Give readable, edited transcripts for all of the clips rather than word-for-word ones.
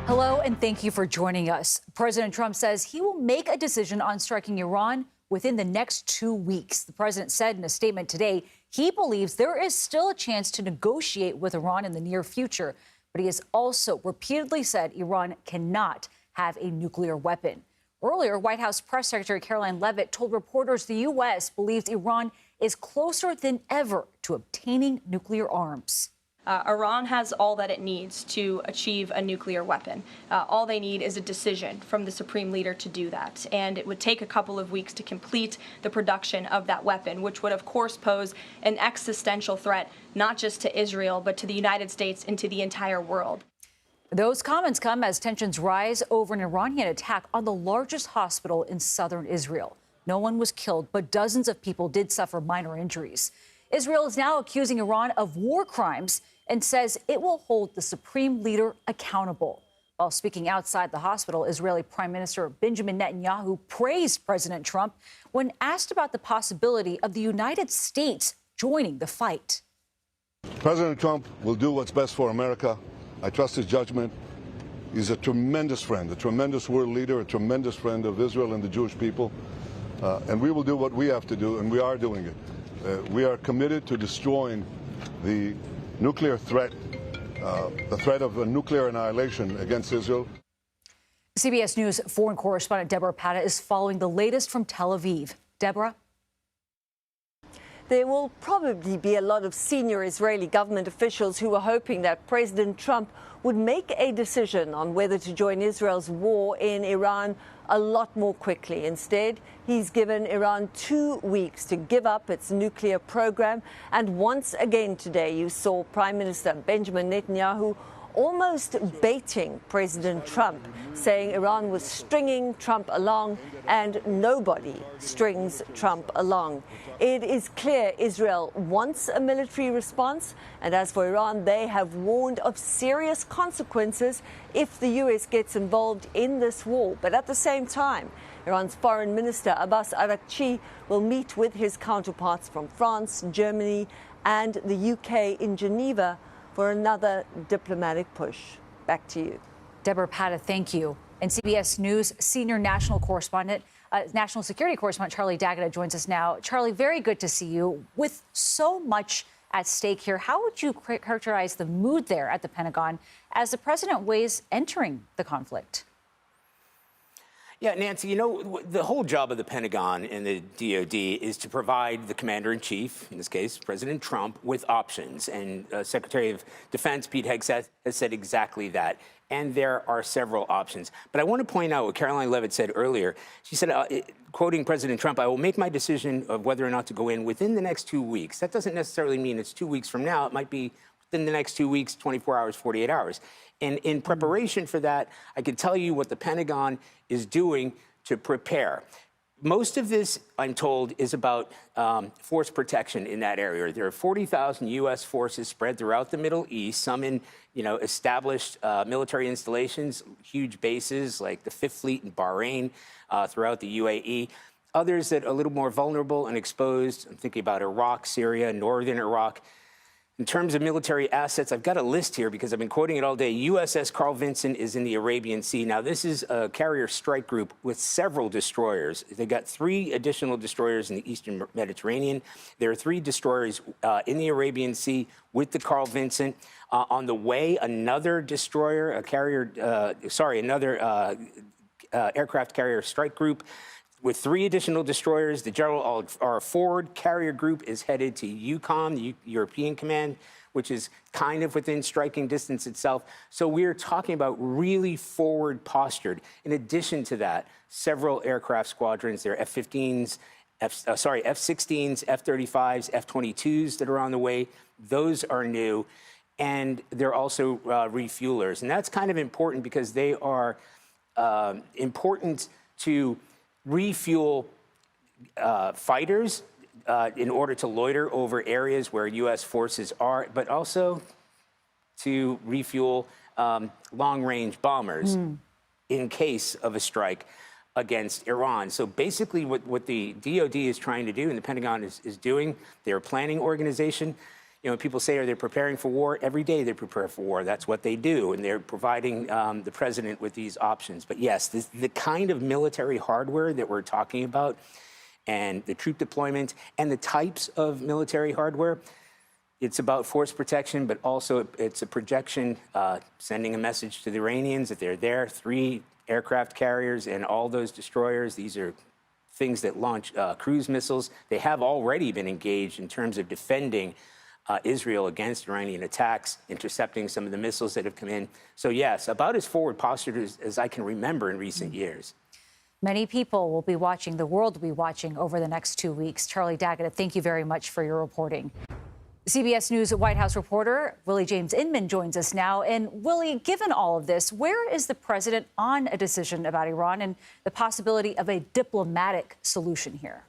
Hello, and thank you for joining us. President Trump says he will make a decision on striking Iran within the next 2 weeks. The president said in a statement today he believes there is still a chance to negotiate with Iran in the near future, but he has also repeatedly said Iran cannot have a nuclear weapon. Earlier, White House Press Secretary Caroline Leavitt told reporters the U.S. believes Iran is closer than ever to obtaining nuclear arms. Iran has all that it needs to achieve a nuclear weapon. All they need is a decision from the supreme leader to do that. And it would take a couple of weeks to complete the production of that weapon, which would, of course, pose an existential threat, not just to Israel, but to the United States and to the entire world. Those comments come as tensions rise over an Iranian attack on the largest hospital in southern Israel. No one was killed, but dozens of people did suffer minor injuries. Israel is now accusing Iran of war crimes and says it will hold the supreme leader accountable. While speaking outside the hospital, Israeli Prime Minister Benjamin Netanyahu praised President Trump when asked about the possibility of the United States joining the fight. President Trump will do what's best for America. I trust his judgment. He's a tremendous friend, a tremendous world leader, a tremendous friend of Israel and the Jewish people. And we will do what we have to do, and we are doing it. We are committed to destroying the nuclear threat, the threat of a nuclear annihilation against Israel. CBS News foreign correspondent Debora Patta is following the latest from Tel Aviv. Deborah? There will probably be a lot of senior Israeli government officials who are hoping that President Trump would make a decision on whether to join Israel's war in Iran a lot more quickly. Instead, he's given Iran 2 weeks to give up its nuclear program. And once again today, you saw Prime Minister Benjamin Netanyahu almost baiting President Trump, saying Iran was stringing Trump along, and nobody strings Trump along. It is clear Israel wants a military response, and as for Iran, they have warned of serious consequences if the U.S. gets involved in this war. But at the same time, Iran's Foreign Minister Abbas Araghchi will meet with his counterparts from France, Germany, and the U.K. in Geneva for another diplomatic push. Back to you. Debora Patta, thank you. And CBS News senior national security correspondent Charlie D'Agata joins us now. Charlie, very good to see you. With so much at stake here, how would you characterize the mood there at the Pentagon as the president weighs entering the conflict? Yeah, Nancy, you know, the whole job of the Pentagon and the DOD is to provide the commander-in-chief, in this case, President Trump, with options. And Secretary of Defense Pete Hegseth has said exactly that. And there are several options. But I want to point out what Caroline Leavitt said earlier. She said, quoting President Trump, "I will make my decision of whether or not to go in within the next 2 weeks." That doesn't necessarily mean it's 2 weeks from now. It might be within the next 2 weeks, 24 hours, 48 hours. And in preparation for that, I can tell you what the Pentagon is doing to prepare. Most of this, I'm told, is about force protection in that area. There are 40,000 U.S. forces spread throughout the Middle East, some in, established military installations, huge bases like the Fifth Fleet in Bahrain, throughout the UAE. Others that are a little more vulnerable and exposed. I'm thinking about Iraq, Syria, northern Iraq. In terms of military assets, I've got a list here because I've been quoting it all day. USS Carl Vinson is in the Arabian Sea. Now, this is a carrier strike group with several destroyers. They've got 3 additional destroyers in the Eastern Mediterranean. There are 3 destroyers in the Arabian Sea with the Carl Vinson. On the way, another destroyer, another aircraft carrier strike group with 3 additional destroyers. The General R. Ford carrier group is headed to EUCOM, the European Command, which is kind of within striking distance itself. So we're talking about really forward postured. In addition to that, several aircraft squadrons, there are F-15s, F-16s, F-35s, F-22s that are on the way. Those are new. And they're also refuelers. And that's kind of important because they are important to refuel fighters in order to loiter over areas where U.S. forces are, but also to refuel long-range bombers in case of a strike against Iran. So basically what the DOD is trying to do and the Pentagon is doing, their planning organization, when people say, are they preparing for war? Every day they prepare for war. That's what they do. And they're providing the president with these options. But yes, the kind of military hardware that we're talking about and the troop deployment and the types of military hardware, it's about force protection, but also it's a projection, sending a message to the Iranians that they're there. 3 aircraft carriers and all those destroyers. These are things that launch cruise missiles. They have already been engaged in terms of defending Israel against Iranian attacks, intercepting some of the missiles that have come in. So yes, about as forward postured as I can remember in recent years. Many people will be watching, the world will be watching over the next 2 weeks. Charlie Daggett, thank you very much for your reporting. CBS News White House reporter Willie James Inman joins us now. And Willie, given all of this, where is the president on a decision about Iran and the possibility of a diplomatic solution here?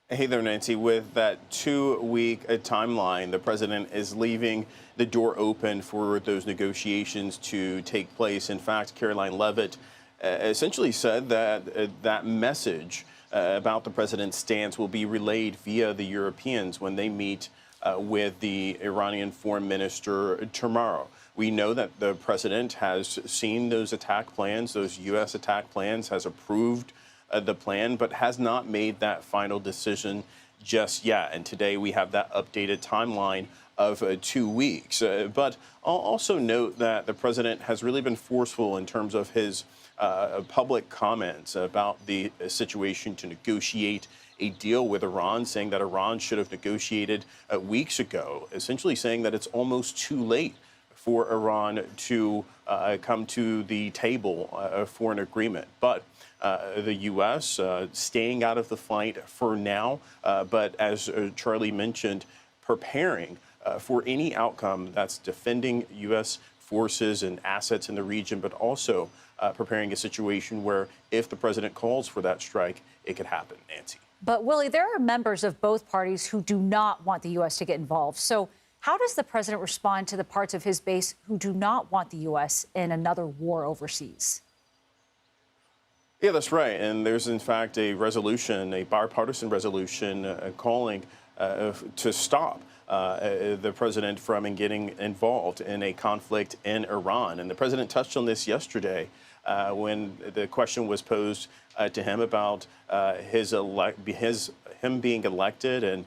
Hey there, Nancy. With that 2-week timeline, the president is leaving the door open for those negotiations to take place. In fact, Caroline Leavitt essentially said that that message about the president's stance will be relayed via the Europeans when they meet with the Iranian foreign minister tomorrow. We know that the president has seen those attack plans, those U.S. attack plans, has approved the plan, but has not made that final decision just yet. And today we have that updated timeline of 2 weeks. But I'll also note that the president has really been forceful in terms of his public comments about the situation to negotiate a deal with Iran, saying that Iran should have negotiated weeks ago, essentially saying that it's almost too late for Iran to come to the table for an agreement. But the U.S. Staying out of the fight for now, but as Charlie mentioned, preparing for any outcome that's defending U.S. forces and assets in the region, but also preparing a situation where if the president calls for that strike, it could happen, Nancy. But, Willie, there are members of both parties who do not want the U.S. to get involved. So how does the president respond to the parts of his base who do not want the U.S. in another war overseas? Yeah, that's right. And there's, in fact, a resolution, a bipartisan resolution calling to stop the president from getting involved in a conflict in Iran. And the president touched on this yesterday when the question was posed to him about him being elected and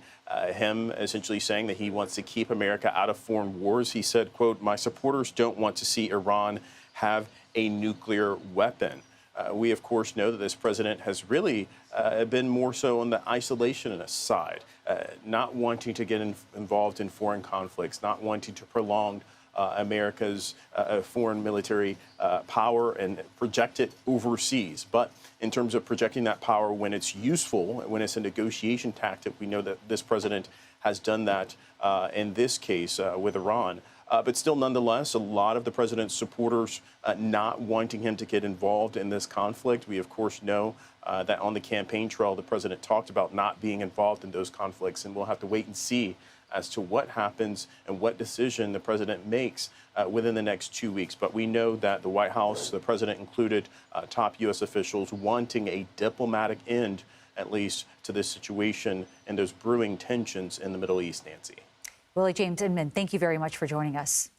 him essentially saying that he wants to keep America out of foreign wars. He said, quote, "My supporters don't want to see Iran have a nuclear weapon." We, of course, know that this president has really been more so on the isolationist side, not wanting to get involved in foreign conflicts, not wanting to prolong America's foreign military power and project it overseas. But in terms of projecting that power when it's useful, when it's a negotiation tactic, we know that this president has done that in this case with Iran. But still, nonetheless, a lot of the president's supporters not wanting him to get involved in this conflict. We, of course, know that on the campaign trail, the president talked about not being involved in those conflicts, and we'll have to wait and see as to what happens and what decision the president makes within the next 2 weeks. But we know that the White House, the president included, top U.S. officials wanting a diplomatic end, at least, to this situation and those brewing tensions in the Middle East, Nancy. Willie James Inman, thank you very much for joining us.